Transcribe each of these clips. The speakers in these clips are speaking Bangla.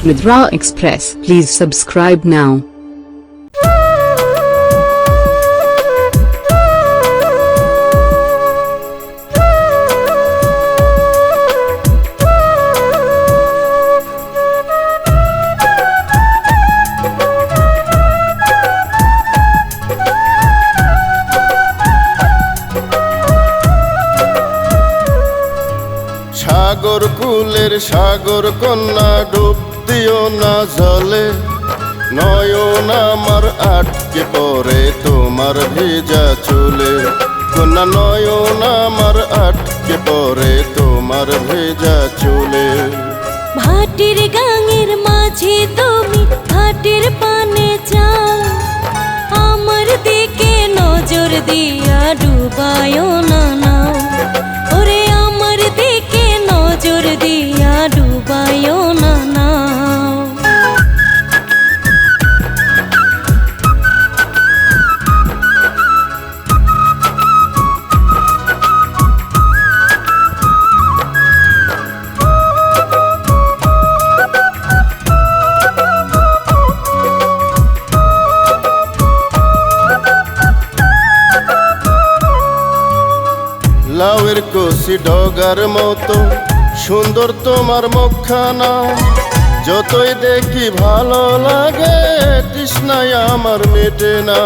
with Raw Express. Please subscribe now. সাগর কুলের সাগর কন্যা ডুব দিও না জলে, নয়ন আমার আটকে পড়ে তোমার ভেজা চুলে। কন্যা নয়ন আমার আটকে পড়ে তোমার ভেজা চুলে। ভাটির গাঙের মাঝে তুমি ভাটির পানে চাও, আমার দিকে নজর দিয়া ডুবায়ো না নাও। ওরে আমার দিকে নজর দিয়া ডুবায়ো না নাও। লাউয়ের কষি ডগার মতো সুন্দর তোমার মুখখানা, যতই দেখি ভালো লাগে তৃষ্ণায় আমার মেটে না।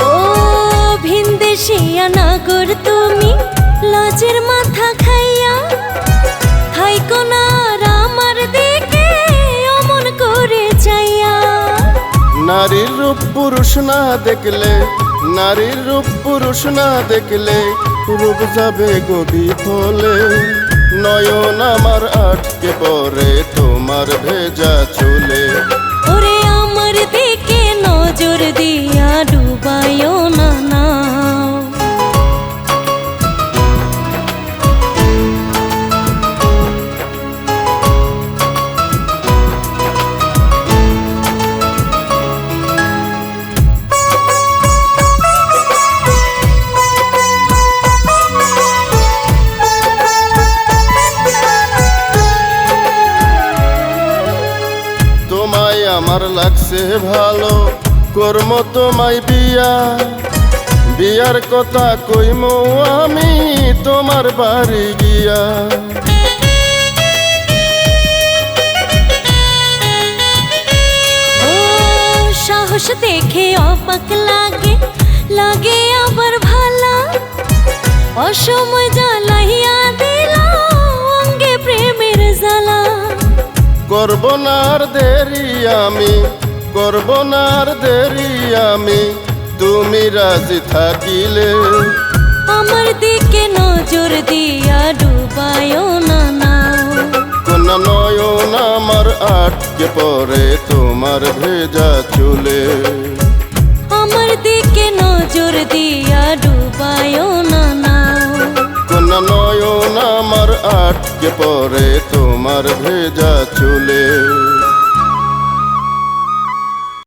ও ভিনদেশিয়া নাগর তুমি লাজের মাথা খাইয়া, থাইকো না আর আমার দিকে অমন করে চাইয়া। নারীর রূপ পুরুষ না দেখলে, নারীর রূপ পুরুষ না দেখলে রূপ যাবে গবি ফলে। নয়ন আমার আটকে পড়ে তোমার ভেজা চুলে। ওরে আমার দিকে নজর দিয়া ডুবায়ো না নাও। তোমায় আমার লাগছে ভালো, কর্ম তোমায় বিয়া। বিয়ার কথা কইমো আমি তোমার বাড়ি গিয়া। ও সাহস দেখে অবাক লাগে, লাগে আবার ভালা। অসময় জ্বালাইয়া দিলা অঙ্গে প্রেমের জ্বালা। করব না আর দেরি আমি, করব না আর দেরি আমি, তুমি রাজি থাকিলে। আমার দিকে নজর দিয়া ডুবায়ো না নাও। কন্যা নয়ন আমার আটকে পড়ে তোমার ভেজা চুলে। আমার দিকে নজর দিয়া ডুবায়ো না নাও। কন্যা নয়ন আমার আটকে পড়ে তোমার ভেজা চুলে।